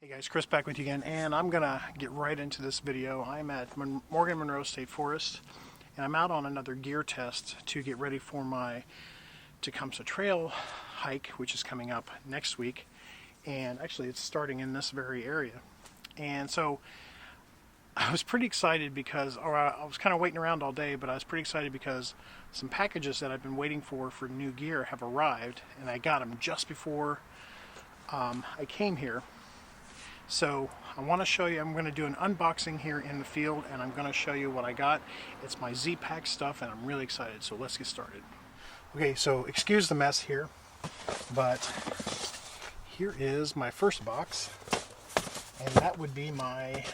Hey guys, Chris back with you again, and I'm gonna get right into this video. I'm at Morgan Monroe State Forest, and I'm out on another gear test to get ready for my Tecumseh Trail hike, which is coming up next week. And actually it's starting in this very area. And so I was pretty excited because, I was kind of waiting around all day, but I was pretty excited because some packages that I've been waiting for new gear have arrived, and I got them just before I came here. So I want to show you, I'm going to do an unboxing here in the field, and I'm going to show you what I got. It's my Z-Pack stuff, and I'm really excited, so let's get started. Okay, so excuse the mess here, but here is my first box, and that would be my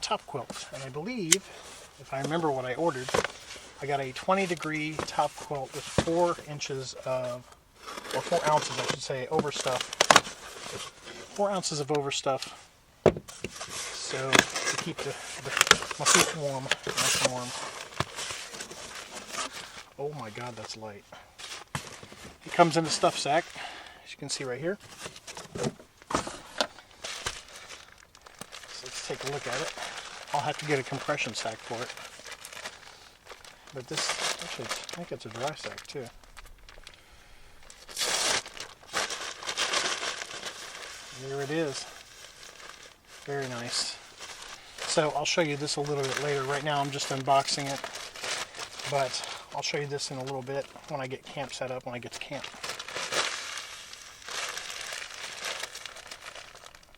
top quilt. And I believe, if I remember what I ordered, I got a 20-degree top quilt with 4 inches of, or 4 ounces I should say, overstuff. 4 ounces of overstuff, so to keep my feet warm, nice and warm. Oh my God, that's light. It comes in a stuff sack, as you can see right here. So let's take a look at it. I'll have to get a compression sack for it. But this, actually, I think it's a dry sack too. There it is. Very nice. So I'll show you this a little bit later. Right now I'm just unboxing it, but I'll show you this in a little bit when I get camp set up, when I get to camp.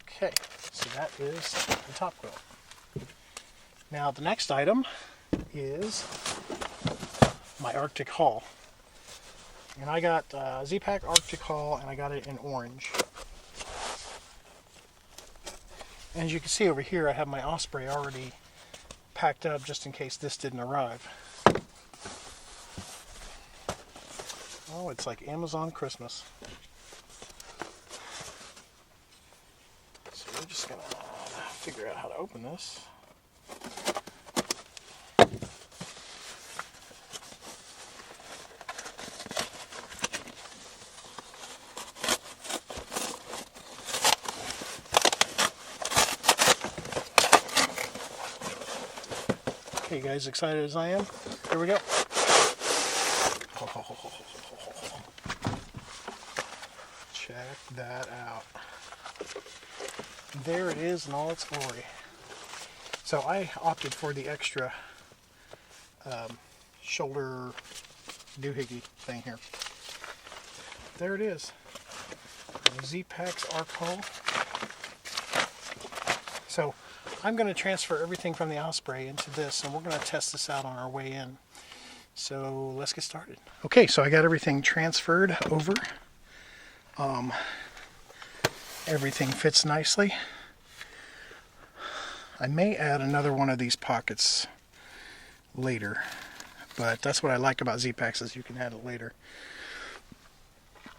Okay, so that is the top quilt. Now the next item is my Arctic haul. And I got Z-Pack Arctic haul, and I got it in orange. And as you can see over here, I have my Osprey already packed up just in case this didn't arrive. Oh, it's like Amazon Christmas. So we're just gonna figure out how to open this. Okay, guys, excited as I am? Here we go. Check that out. There it is in all its glory. So I opted for the extra shoulder doohickey thing here. There it is. Z-Pack's Arc haul. So I'm going to transfer everything from the Osprey into this, and we're going to test this out on our way in. So let's get started. Okay, so I got everything transferred over. Everything fits nicely. I may add another one of these pockets later, but that's what I like about Z-Packs, is you can add it later.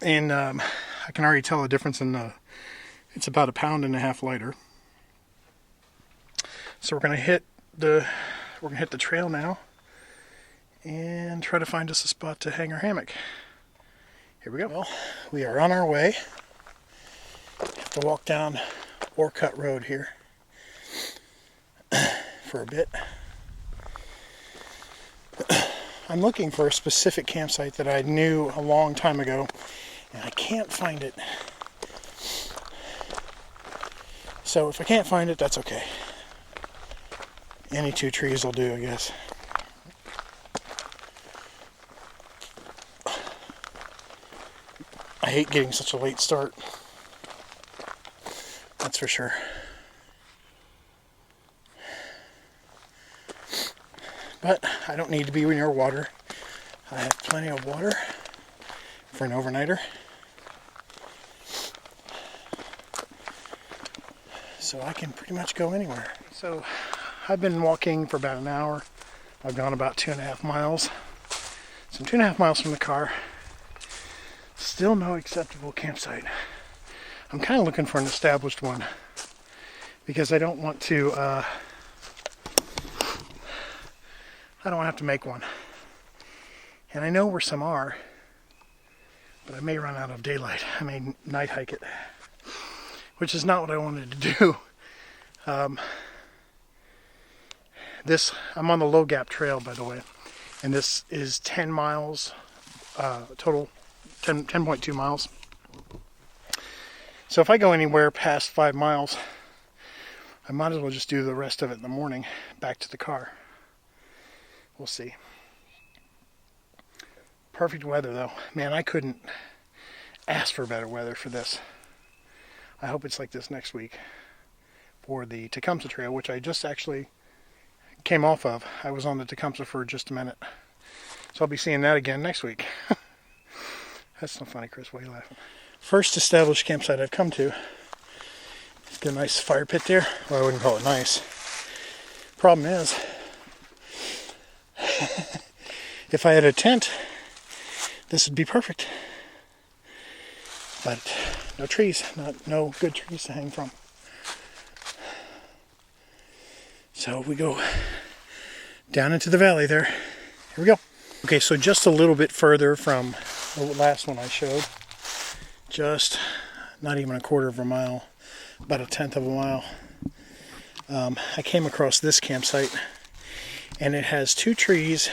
And I can already tell the difference in it's about 1.5 pounds lighter. So we're gonna hit the trail now and try to find us a spot to hang our hammock. Here we go. Well, we are on our way. Have to walk down Orcut Road here for a bit. I'm looking for a specific campsite that I knew a long time ago, and I can't find it. So if I can't find it, that's okay. Any 2 trees will do, I guess. I hate getting such a late start. That's for sure. But I don't need to be near water. I have plenty of water for an overnighter. So I can pretty much go anywhere. So I've been walking for about an hour. I've gone about 2.5 miles. So I'm 2.5 miles from the car. Still no acceptable campsite. I'm kind of looking for an established one because I don't want to, I don't want to have to make one. And I know where some are, but I may run out of daylight. I may night hike it. which is not what I wanted to do. I'm on the Low Gap Trail, by the way, and this is 10 miles total, 10.2 miles. So if I go anywhere past 5 miles, I might as well just do the rest of it in the morning back to the car. We'll see. Perfect weather though. Man, I couldn't ask for better weather for this. I hope it's like this next week for the Tecumseh Trail, which I just actually came off of. I was on the Tecumseh for just a minute. So I'll be seeing that again next week. That's not funny, Chris. Why are you laughing? First established campsite I've come to. Got a nice fire pit there. Well, I wouldn't call it nice. Problem is, if I had a tent, this would be perfect. But no trees, no good trees to hang from. So we go down into the valley there. Here we go. Okay, so just a little bit further from the last one I showed. Just not even a quarter of a mile, about a tenth of a mile. I came across this campsite, and it has two trees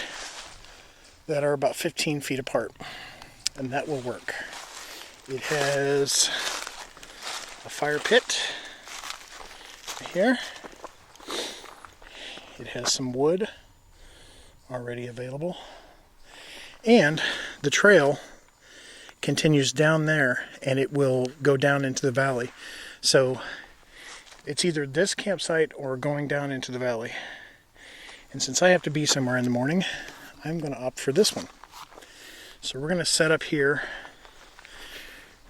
that are about 15 feet apart, and that will work. It has a fire pit here. It has some wood already available, and the trail continues down there, and it will go down into the valley. So it's either this campsite or going down into the valley. And since I have to be somewhere in the morning, I'm going to opt for this one. So we're going to set up here.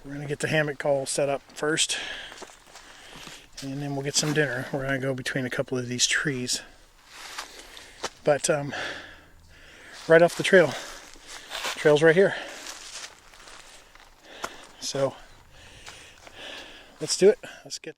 We're going to get the hammock all set up first, and then we'll get some dinner. We're going to go between a couple of these trees. But right off the trail. The trail's right here. So let's do it. Let's get...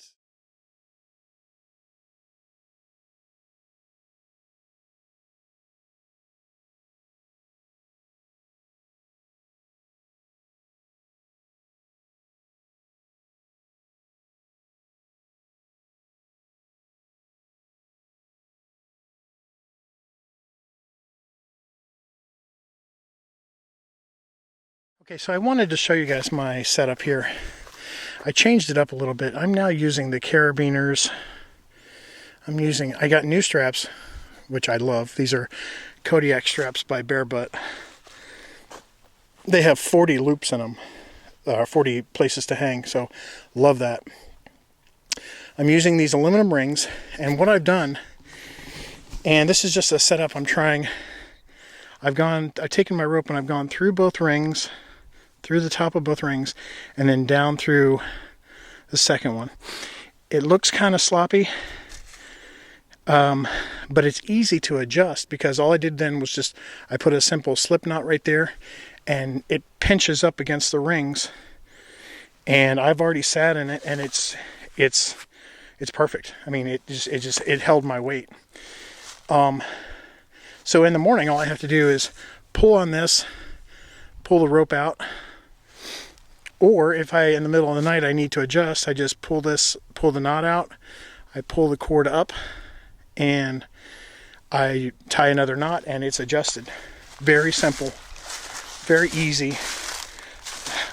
Okay, so I wanted to show you guys my setup here. I changed it up a little bit. I'm now using the carabiners. I got new straps, which I love. These are Kodiak straps by Bare Butt. They have 40 loops in them, 40 places to hang, so love that. I'm using these aluminum rings, and what I've done, and this is just a setup I'm trying. I've taken my rope and I've gone through both rings, through the top of both rings, and then down through the second one. It looks kind of sloppy, but it's easy to adjust, because all I did then was I put a simple slip knot right there, and it pinches up against the rings, and I've already sat in it, and it's perfect. I mean, it held my weight. So in the morning, all I have to do is pull on this, pull the rope out, or if in the middle of the night I need to adjust, I just pull the knot out, I pull the cord up, and I tie another knot, and it's adjusted. Very simple, very easy.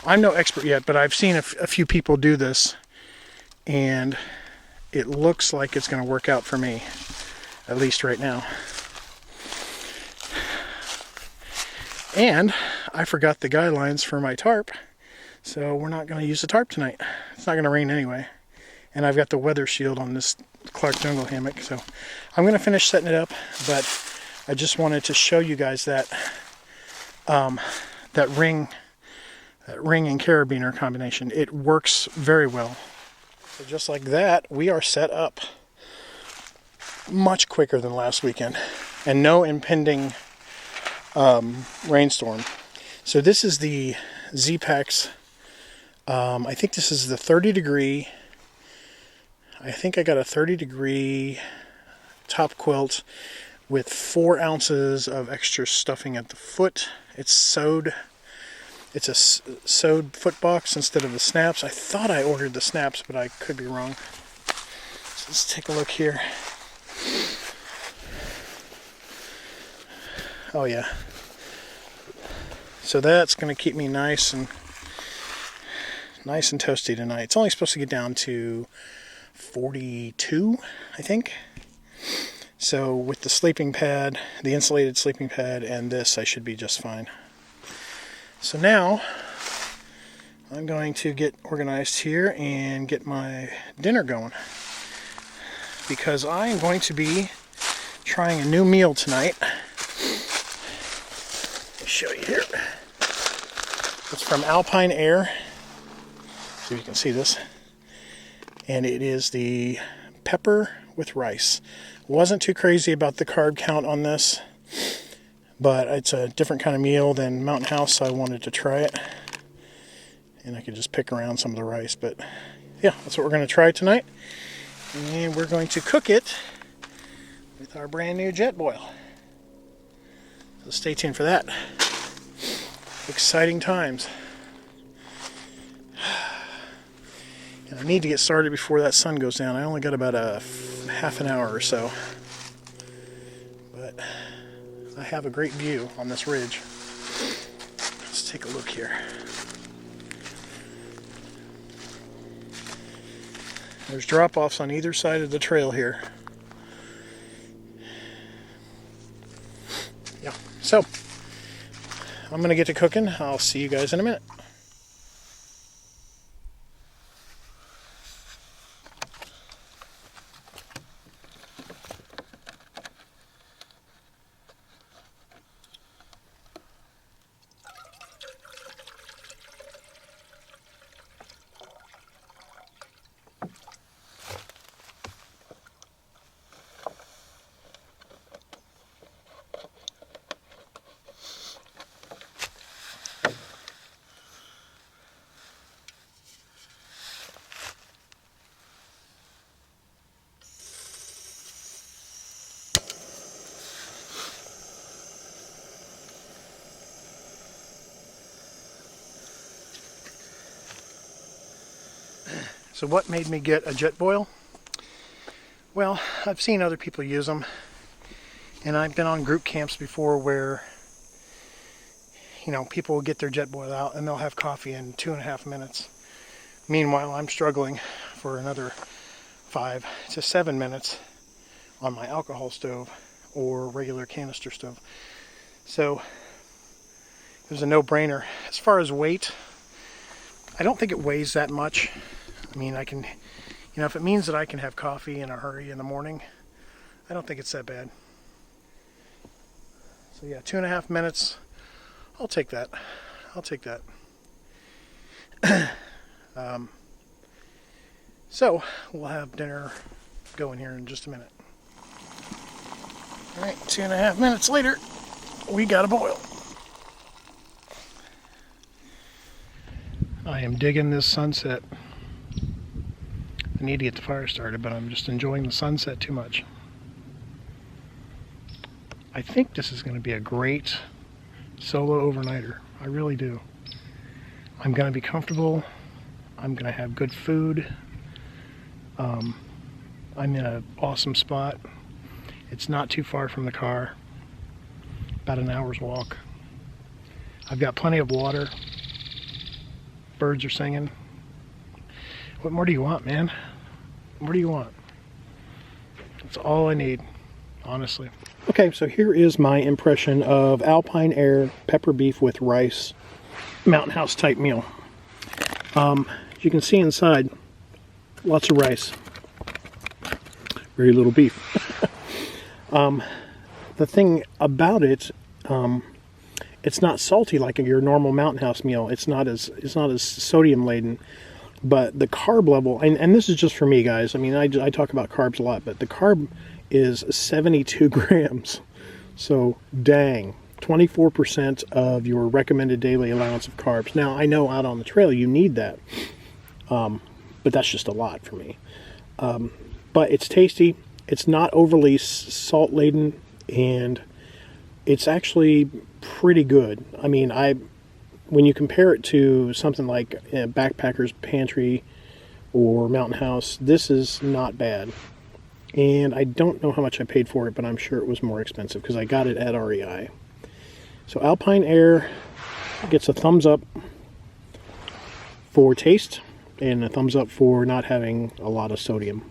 I'm no expert yet, but I've seen a few people do this, and it looks like it's going to work out for me, at least right now. And I forgot the guy lines for my tarp, so we're not going to use the tarp tonight. It's not going to rain anyway. And I've got the weather shield on this Clark Jungle hammock, so I'm going to finish setting it up, but I just wanted to show you guys that that ring and carabiner combination. It works very well. So just like that, we are set up much quicker than last weekend, and no impending rainstorm. So this is the Z-Packs. I think this is the 30 degree. I think I got a 30 degree top quilt with 4 ounces of extra stuffing at the foot. It's sewed. It's a sewed foot box instead of the snaps. I thought I ordered the snaps, but I could be wrong. So let's take a look here. Oh yeah. So that's going to keep me nice and toasty tonight. It's only supposed to get down to 42, I think. So with the sleeping pad, the insulated sleeping pad, and this, I should be just fine. So now I'm going to get organized here and get my dinner going, because I am going to be trying a new meal tonight. Let me show you here. It's from Alpine Air. See if you can see this. And it is the pepper with rice. Wasn't too crazy about the carb count on this, but it's a different kind of meal than Mountain House, so I wanted to try it. And I could just pick around some of the rice, but yeah, that's what we're going to try tonight. And we're going to cook it with our brand new jet boil. So stay tuned for that. Exciting times. And I need to get started before that sun goes down. I only got about a half an hour or so. But I have a great view on this ridge. Let's take a look here. There's drop-offs on either side of the trail here. Yeah, so I'm going to get to cooking. I'll see you guys in a minute. So what made me get a jet boil? Well, I've seen other people use them, and I've been on group camps before where, you know, people will get their jet boil out and they'll have coffee in 2.5 minutes. Meanwhile, I'm struggling for another 5 to 7 minutes on my alcohol stove or regular canister stove. So it was a no-brainer. As far as weight, I don't think it weighs that much. I mean, I can, you know, if it means that I can have coffee in a hurry in the morning, I don't think it's that bad. So yeah, 2.5 minutes, I'll take that. I'll take that. So we'll have dinner going here in just a minute. All right, 2.5 minutes later, we got a boil. I am digging this sunset. I need to get the fire started, but I'm just enjoying the sunset too much. I think this is going to be a great solo overnighter. I really do. I'm going to be comfortable. I'm going to have good food. I'm in an awesome spot. It's not too far from the car. About an hour's walk. I've got plenty of water. Birds are singing. What more do you want, man? What do you want? That's all I need, honestly. Okay, so here is my impression of Alpine Air pepper beef with rice Mountain House type meal. As you can see inside, lots of rice. Very little beef. The thing about it, it's not salty like your normal Mountain House meal. It's not as sodium laden. But the carb level, and this is just for me, guys. I mean, I talk about carbs a lot, but the carb is 72 grams. So, dang, 24% of your recommended daily allowance of carbs. Now, I know out on the trail you need that, but that's just a lot for me. But it's tasty. It's not overly salt laden, and it's actually pretty good. I mean, when you compare it to something like Backpacker's Pantry or Mountain House, this is not bad. And I don't know how much I paid for it, but I'm sure it was more expensive because I got it at REI. So Alpine Air gets a thumbs up for taste and a thumbs up for not having a lot of sodium.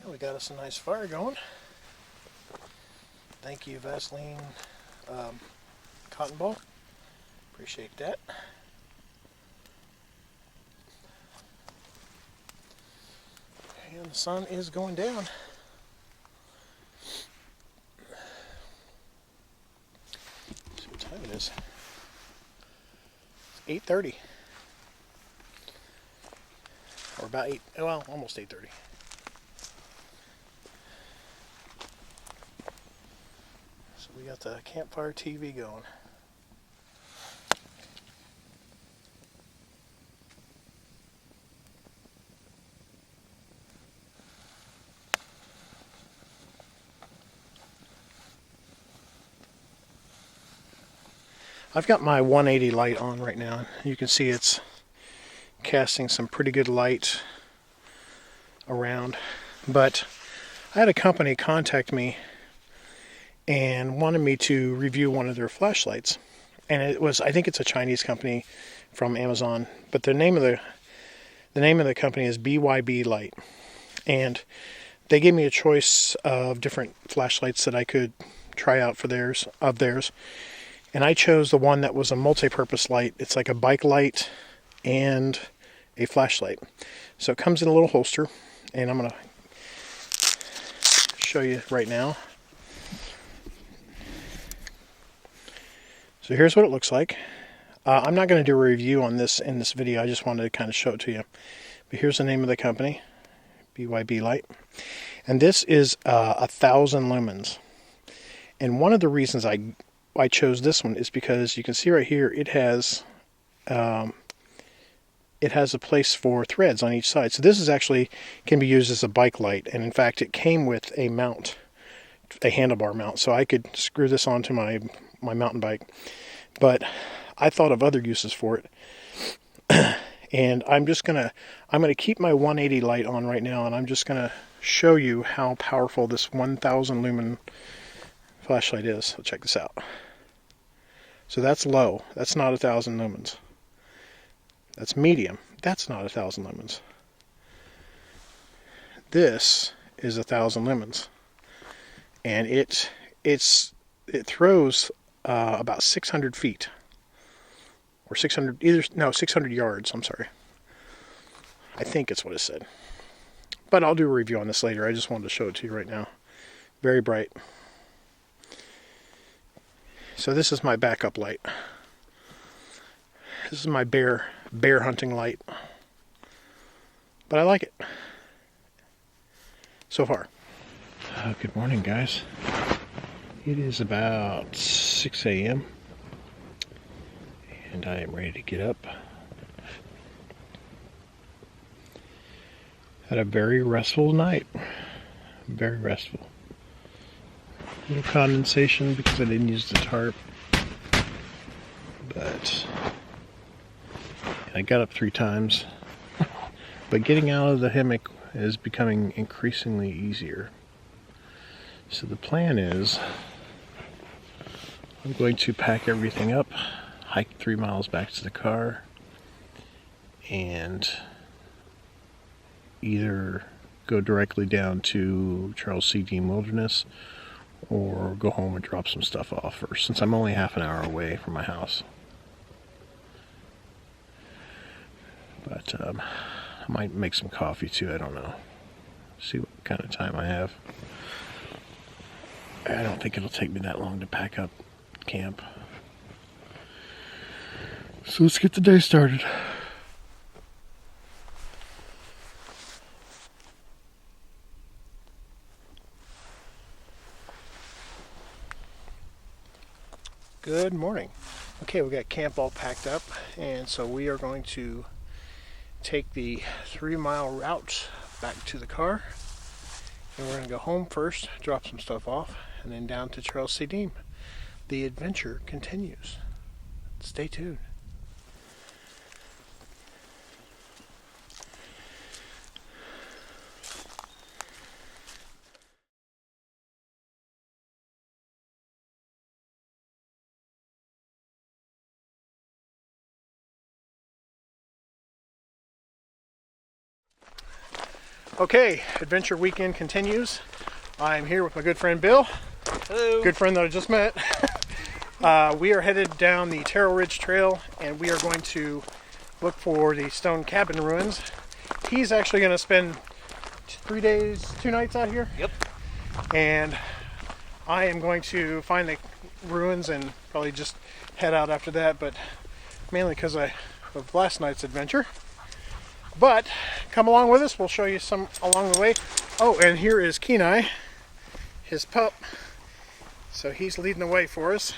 We got us a nice fire going. Thank you, Vaseline cotton ball. Appreciate that. And the sun is going down. Let's see what time it is. It's 8:30. Or about 8, well, almost 8:30. We got the Campfire TV going. I've got my 180 light on right now. You can see it's casting some pretty good light around. But I had a company contact me and wanted me to review one of their flashlights. And it was, I think it's a Chinese company from Amazon, but the name of the company is BYB Light. And they gave me a choice of different flashlights that I could try out for theirs. And I chose the one that was a multi-purpose light. It's like a bike light and a flashlight. So it comes in a little holster, and I'm going to show you right now. So here's what it looks like. I'm not going to do a review on this in this video. I just wanted to kind of show it to you. But here's the name of the company, BYB Light. And this is 1,000 lumens. And one of the reasons I chose this one is because you can see right here it has a place for threads on each side. So this is actually can be used as a bike light. And in fact, it came with a mount, a handlebar mount. So I could screw this onto my mountain bike. But I thought of other uses for it. And I'm gonna keep my 180 light on right now, and I'm just gonna show you how powerful this 1,000 lumen flashlight is. So check this out. So that's low. That's not 1,000 lumens. That's medium. That's not 1,000 lumens. This is 1,000 lumens, and it throws about 600 feet, or 600 yards. I'm sorry. I think it's what it said, but I'll do a review on this later. I just wanted to show it to you right now. Very bright. So this is my backup light. This is my bear hunting light, but I like it so far. Good morning, guys. It is about 6 a.m. And I am ready to get up. Had a very restful night. Very restful. A little condensation because I didn't use the tarp. But I got up 3 times. But getting out of the hammock is becoming increasingly easier. So the plan is I'm going to pack everything up, hike 3 miles back to the car, and either go directly down to Charles C. Deam Wilderness or go home and drop some stuff off first, since I'm only half an hour away from my house. But I might make some coffee too, I don't know. See what kind of time I have. I don't think it'll take me that long to pack up camp. So let's get the day started. Good morning. Okay, we got camp all packed up, and so we are going to take the 3-mile route back to the car. And we're going to go home first, drop some stuff off, and then down to Charles C. Deam. The adventure continues. Stay tuned. Okay, adventure weekend continues. I'm here with my good friend Bill. Hello. Good friend that I just met. We are headed down the Terrell Ridge Trail, and we are going to look for the stone cabin ruins. He's actually going to spend 3 days, 2 nights out here. Yep. And I am going to find the ruins and probably just head out after that, but mainly because of last night's adventure. But come along with us, we'll show you some along the way. Oh, and here is Kenai, his pup. So he's leading the way for us.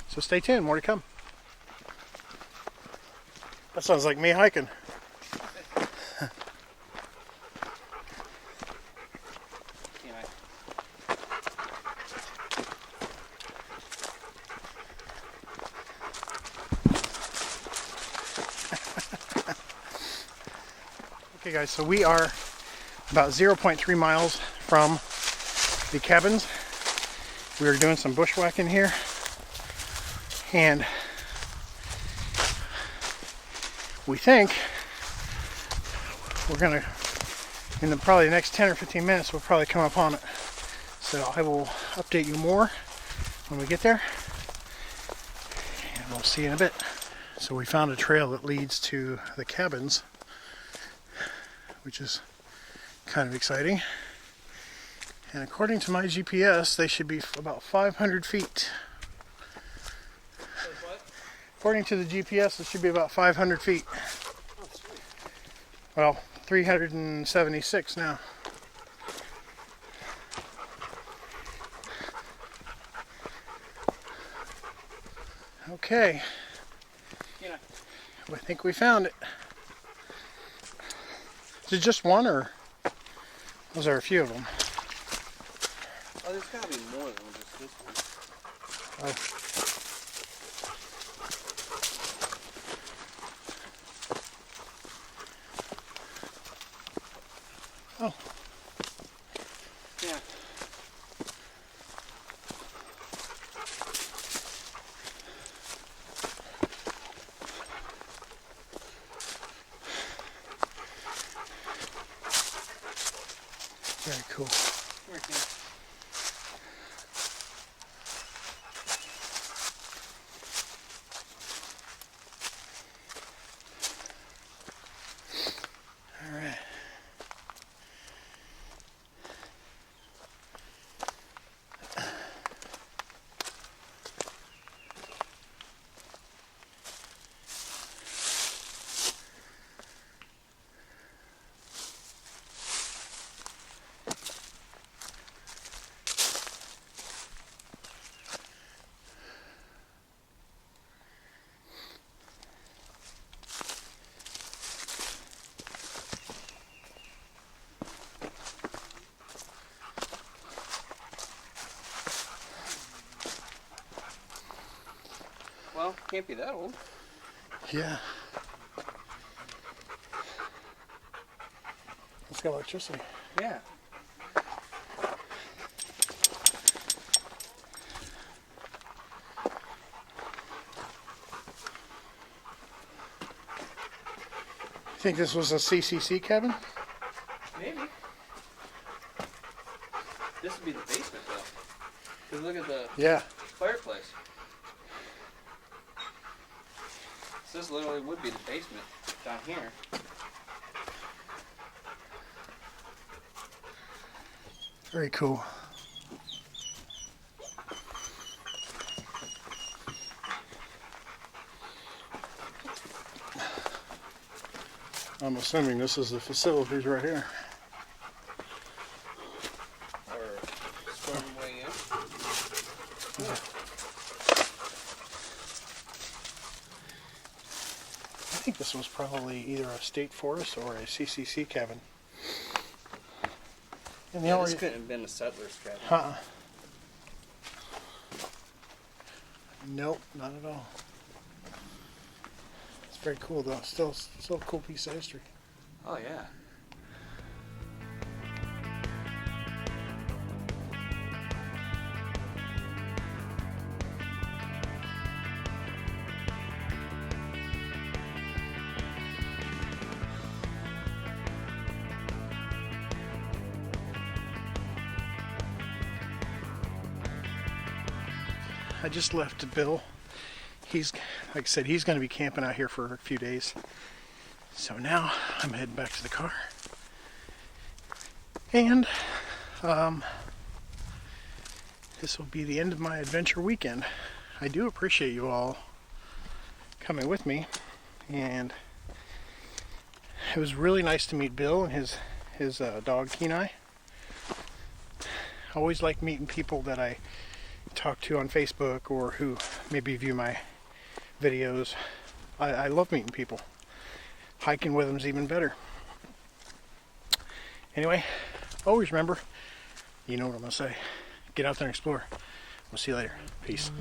So stay tuned, more to come. That sounds like me hiking. Okay guys, so we are about 0.3 miles from the cabins. We are doing some bushwhacking here, and we think we're gonna, in probably the next 10 or 15 minutes, we'll probably come upon it. So I will update you more when we get there, and we'll see you in a bit. So we found a trail that leads to the cabins, which is kind of exciting. And according to my GPS, they should be about 500 feet. What? According to the GPS, it should be about 500 feet. Oh, sweet. Well, 376 now. Okay. Yeah. I think we found it. Is it just one, or was there a few of them? Oh, there's gotta be more than just this one. Oh. Oh. Yeah. Very cool. Come here, Ken. All right. can't be that old. Yeah. It's got electricity. Yeah. Think this was a CCC cabin? Maybe. This would be the basement, though. Because look at the fireplace. So this literally would be the basement down here. Very cool. I'm assuming this is the facilities right here. Or storm way in. Yeah. I think this was probably either a state forest or a CCC cabin. And the This couldn't have been a settler's cabin. Nope, not at all. It's very cool though. Still a cool piece of history. Oh yeah. I just left Bill. He's, like I said, he's going to be camping out here for a few days. So now I'm heading back to the car. And this will be the end of my adventure weekend. I do appreciate you all coming with me. And it was really nice to meet Bill and his dog Kenai. I always like meeting people that I talk to on Facebook or who maybe view my videos. I love meeting people. Hiking with them's even better. Anyway, always remember, you know what I'm going to say. Get out there and explore. We'll see you later. Peace.